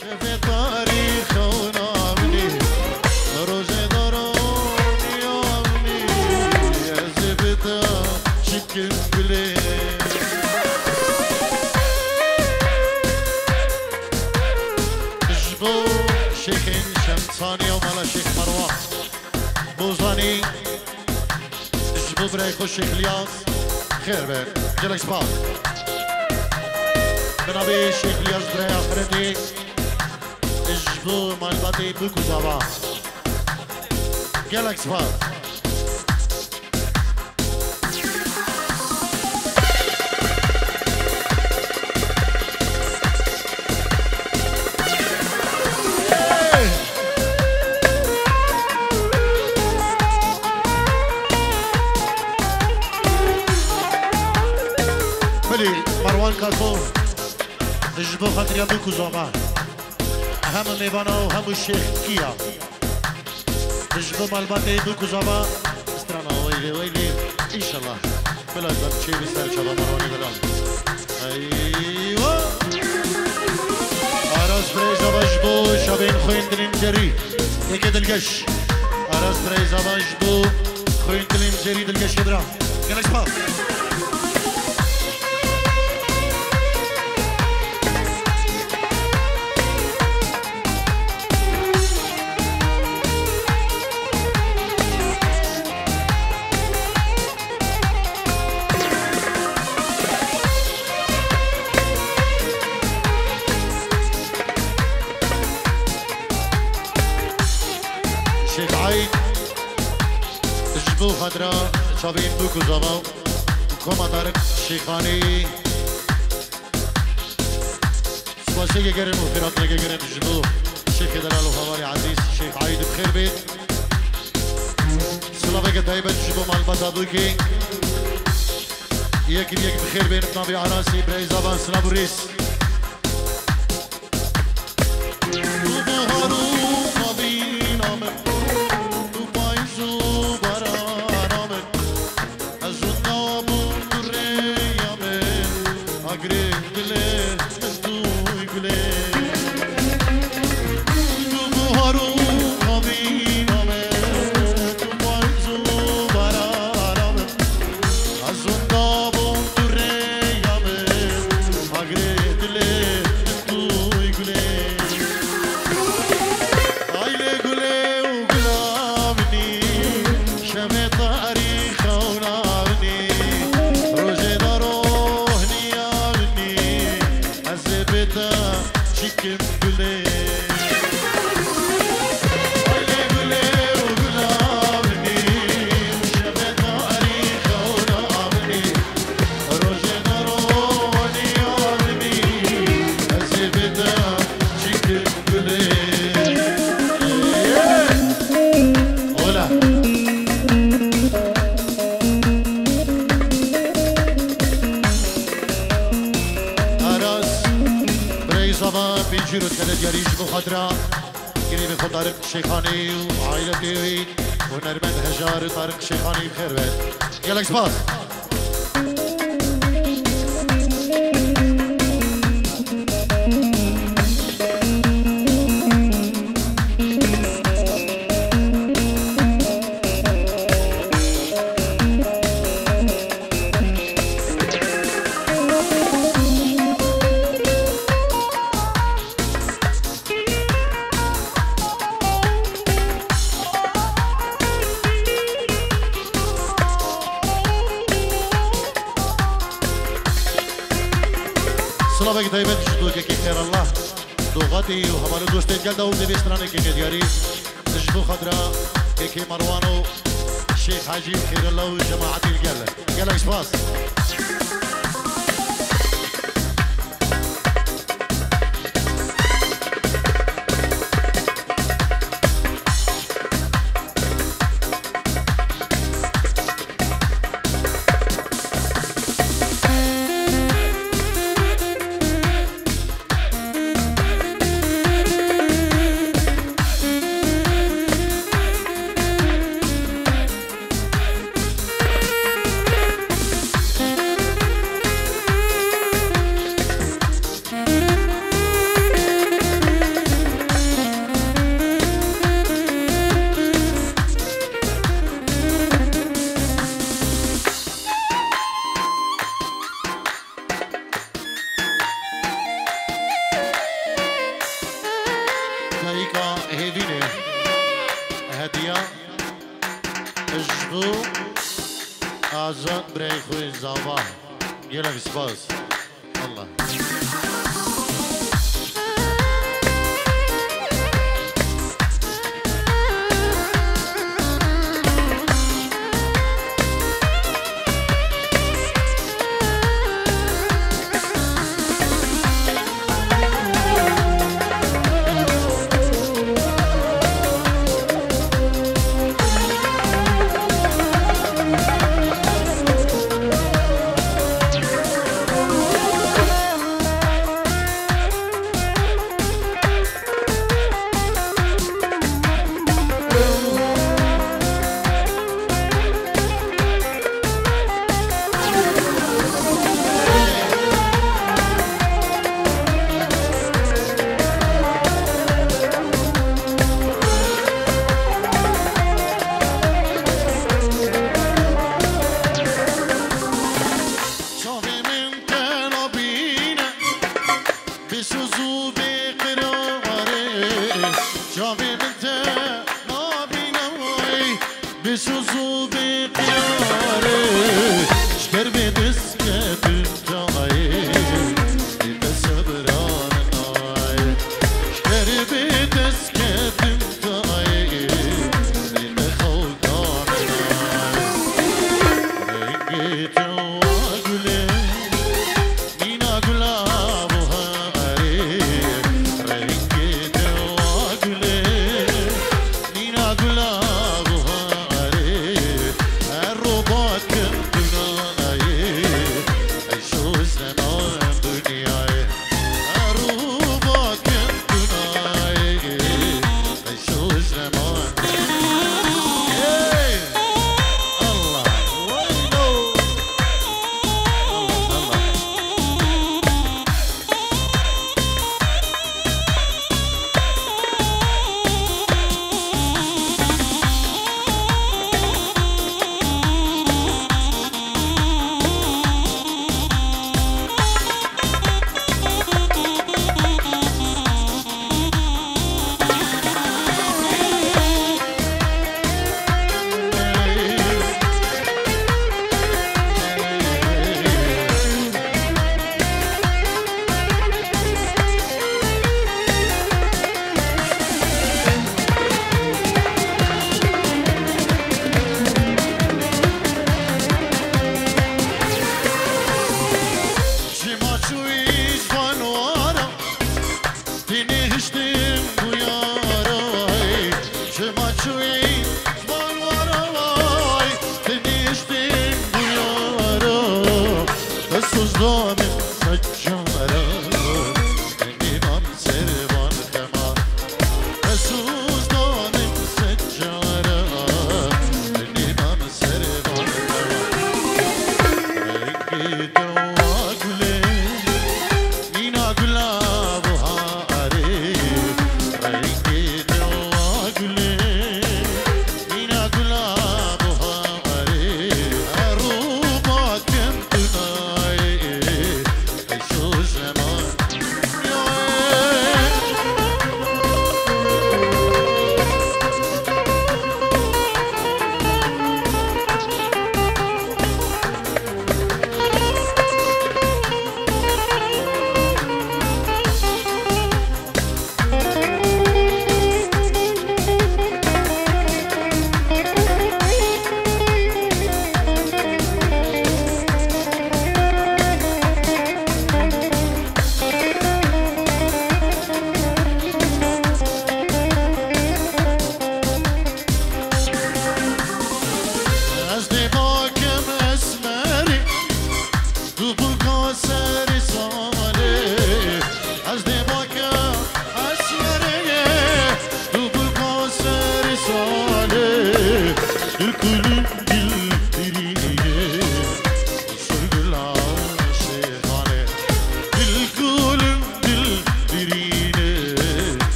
شفت تاریخ ونامني روزي ضروني يومني يا زبدة شكل بلي جبو شيخين شمساني ومالا شيخ مروان بوزاني جبو بريخو الشيخ الياس خير بين جلك سباق بنابي الشيخ الياس بري آخرتي جبو مالباتي بوكو زابا جلك سباق مروان كاتو جبو خاطر يا بوكو زمان هم ميفانا وهم الشيخ كيا جبو مالباتي بوكو زمان استرانا ويلي ويلي ان شاء الله بلا زاد شي بيصير شباب مرواني بلال ايوه اراس بريزا بجبو شابين خوين دلين جري يكد القش اراس بريزا بجبو خوين دلين جري دلقش يدرا كنش باق جبو خضرا شابين بوكو زماو كوما دارك شيخاني سواشي جرن وفرات لقى جرن جبو شيخ دلال وخواري عزيز شيخ عايد بخير بيت سلامك طيبة جبو مع البطابوكي ياك بخير بين نبي عراسي براي زبان سلام الريس شيخاني وعائلتي ونرمد هجار طارق شيخاني بخير بيت يلا سباس سلامك دايما تجدوك كي خير الله دوغاتي وهمالو دوستين قلدا ودبي استراني كي دياري تجدو خضرا كي مروانو الشيخ حاجي خير الله وجماعتي القلة يلا سباس موسيقى هيفيني هدية اجبو آزاد بريخوي زابا يلا بسباس الله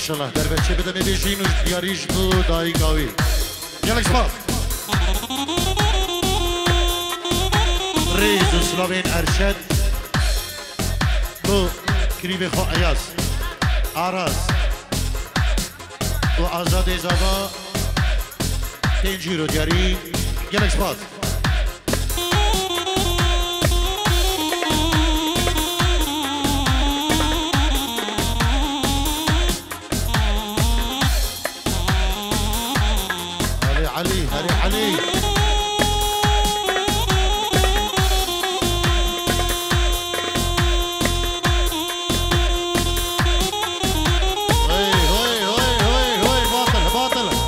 انشالله در بچه بده میبیشین و دیاریش بو دایی گاوی یلک سپاس ریز و سلاوین ارشد بو کریب خو عیاز عراز و آزاد زبا تنجی رو دیاری یلک سپاس علي هري علي هوي باطل باطل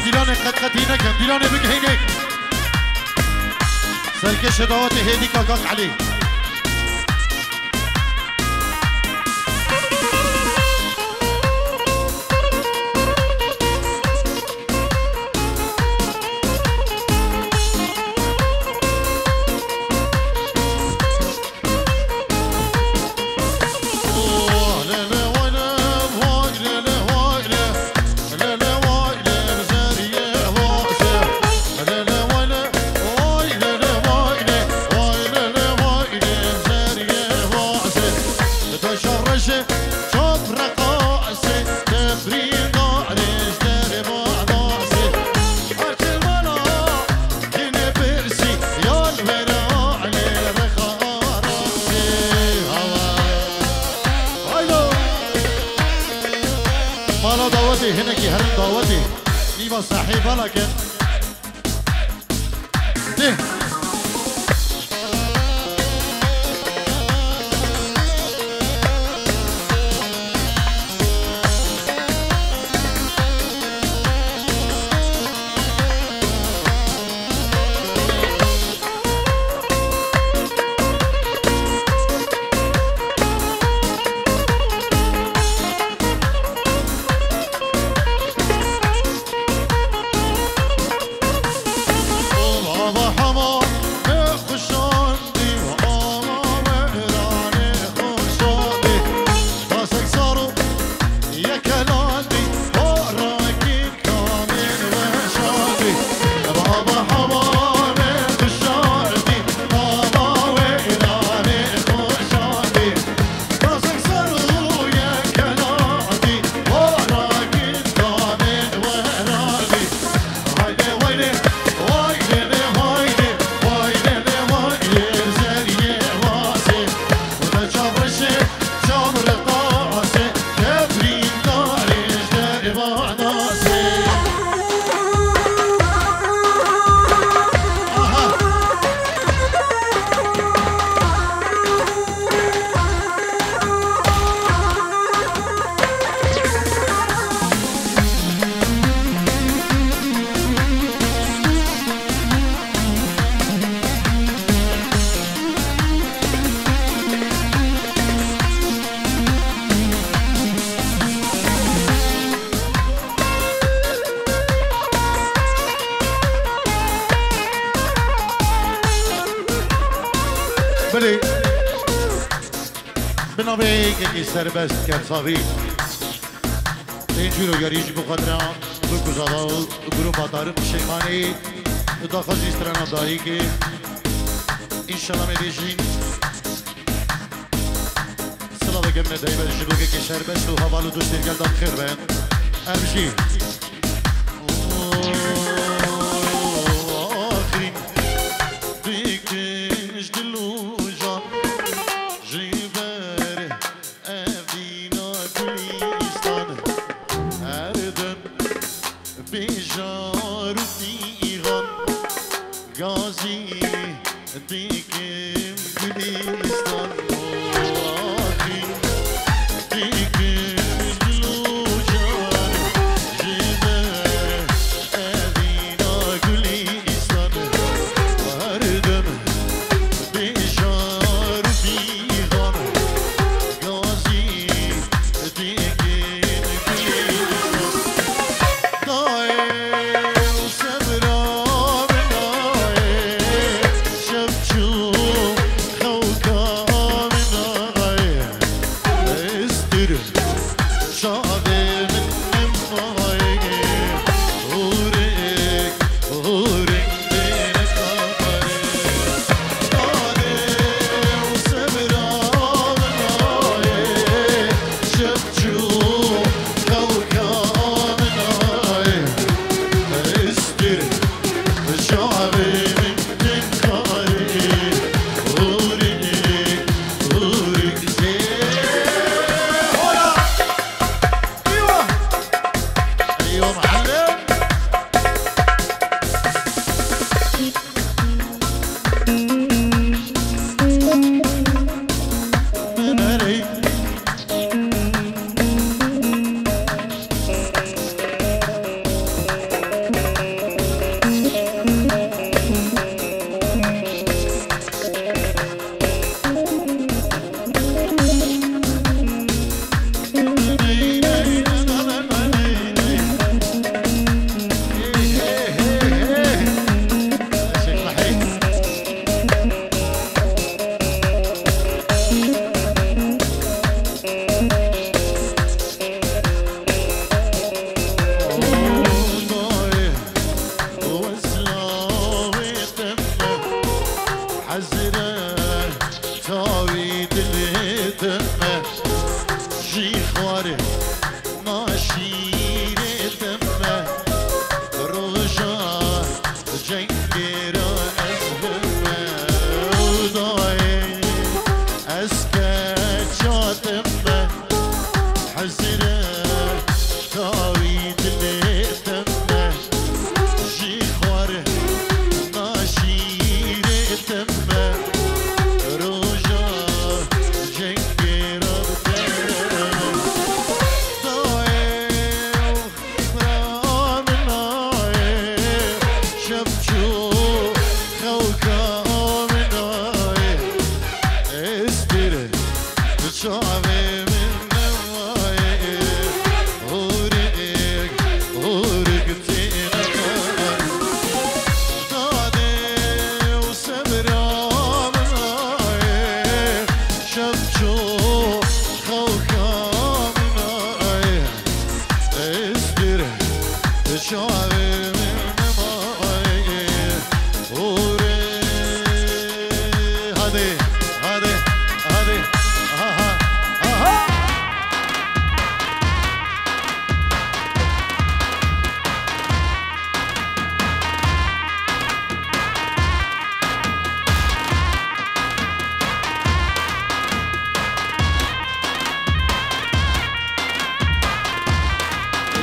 دیلانه قد نکن دیلانه بگهینک سرکش دعوت هیدی کاکاک علی مالا دعوتي هناك هرم دعوتي نيبا صاحبة لكن ده بله بنابه که سربست کنساوی اینجور رو یاریش بخاطر بگذاده و گروه دارم شیمانی داخل جیستران دایی که انشالله می بیشین سلام بگم ندهی به جلوگه که سربست و حوالو دوست گلدان خیر بین امشی آخرین دیگش دلو Gazi dikim Gülistan شعبي من نواي غورك غورك تينا دادي وسبرا مناي شبشو خوكا مناي اسبر شعبي من نواي غورك هادي هادي هادي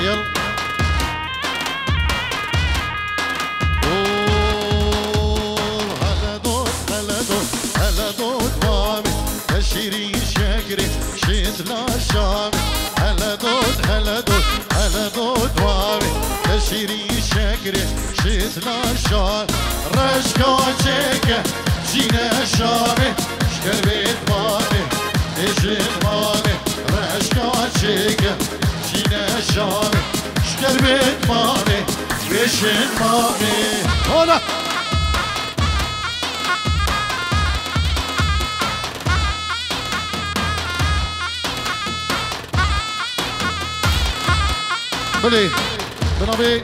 يلا هلا دوت هلا دوت هلا دوت مامي تشيري شاكري شيت لا شامي هلا دوت هلا دوت هلا دوت مامي تشيري شاكري شيت لا شامي رشكا شيكا جينا شامي شكر بيت مامي اجيت مامي رشكا شيكا جينا شامي شكر بيت مامي بيشن مامي هلا بلي بنبي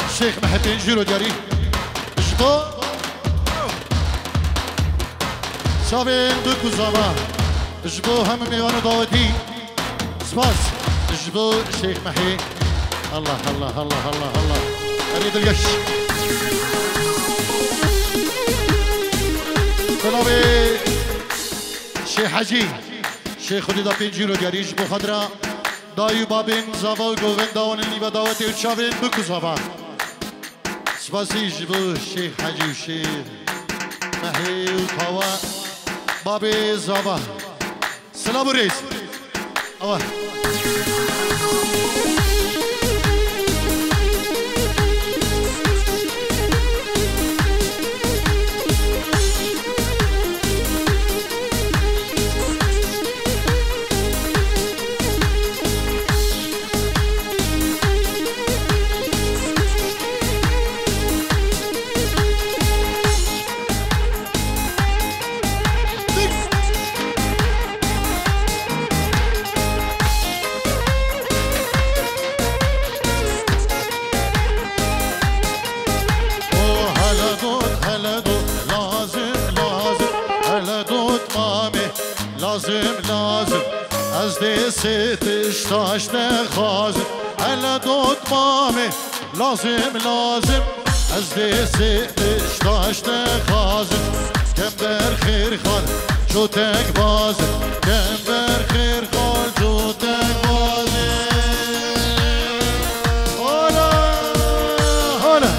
الشيخ محتين جيرو دياري جبو شابين دوكو زمان جبو هم ميوانو داوتي سباس جبو الشيخ محي الله الله الله الله الله اريد القش بنبي الشيخ حجي شيخ خدي دا بينجيرو دياري جبو خضرا دایو بابین زاوا و گوون داون نیو دعوتی و چابین بکو زاوا سپاسی جبو شیخ حجی و شیخ محی و کوا بابی زاوا سلام ریز آوه لازم از دستش تاشت خازم هلا دوت مامي لازم از دستش تاشت خازم کم بر خیر خال جو تک بازم کم بر خیر خال جو تک بازم هلا هلا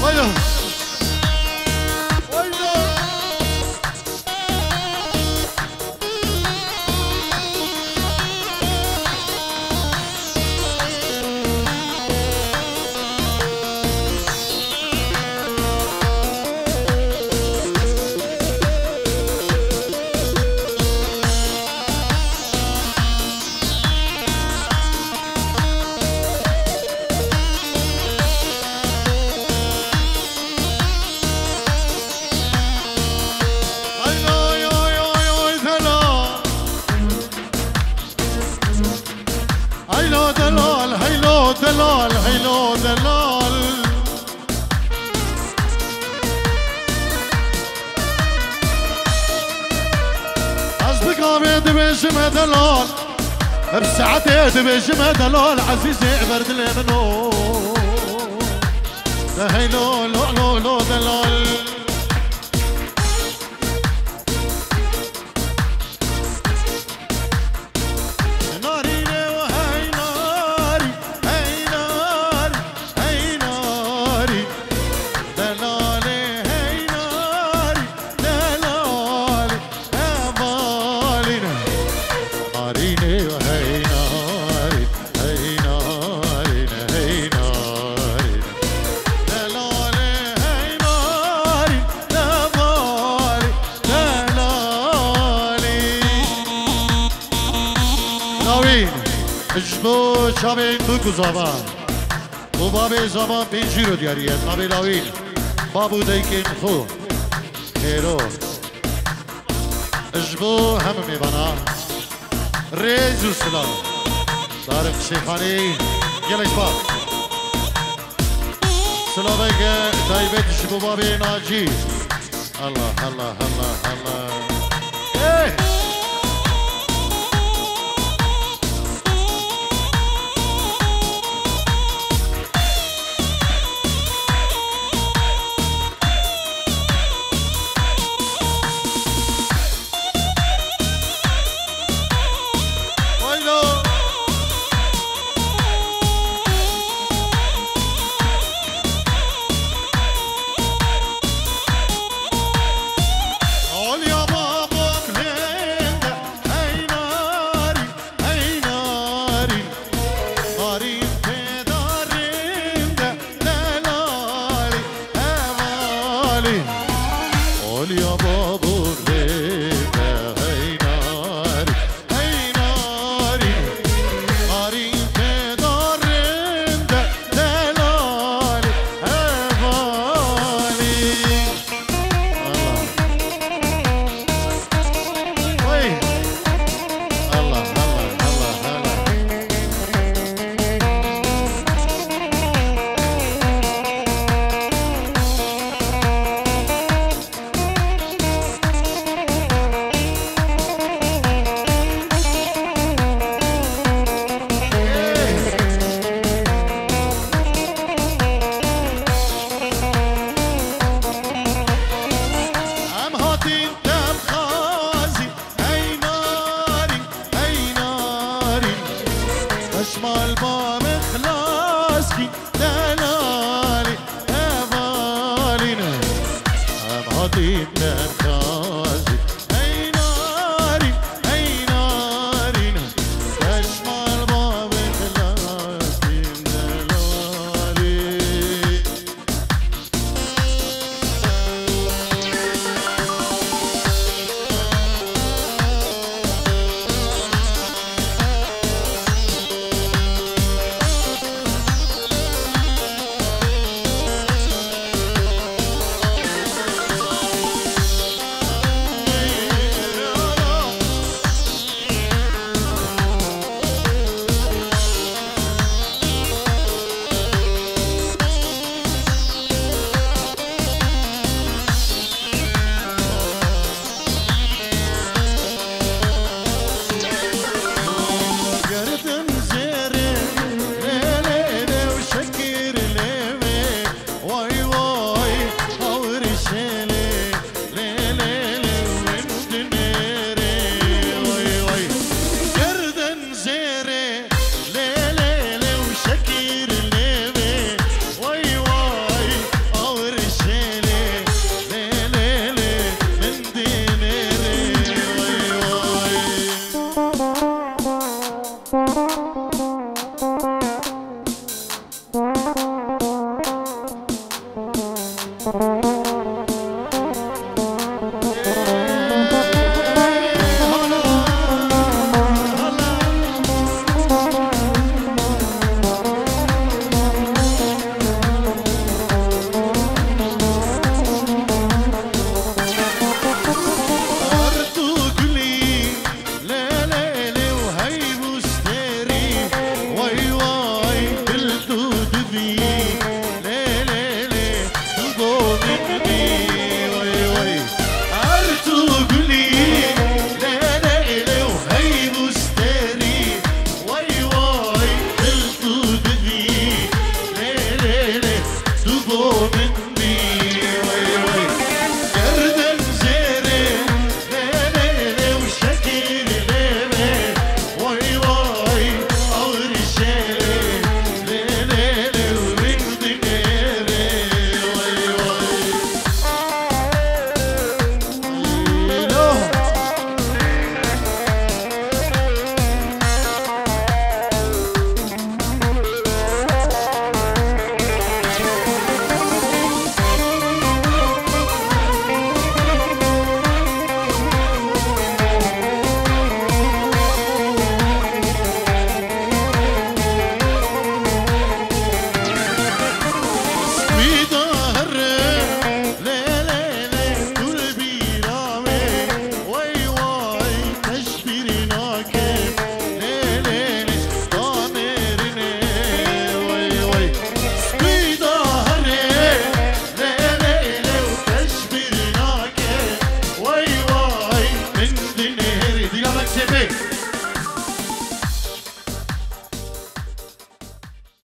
وایو دلال هيلو دلال حسبك عبيد بيشمه دلال بساعتي بيشمه دلال عزيزي برد المنو هيلو لو لو لو دلال جبو شابين بوكو زمان وبابي زمان بينجيرو دياريات نبي لاوين بابو ديكين خو خيرو جبو هم ميبانا ريزو سلام طارق شيخاني يلا شباب سلامك دايبت جبو بابي ناجي الله الله الله الله ايه Deep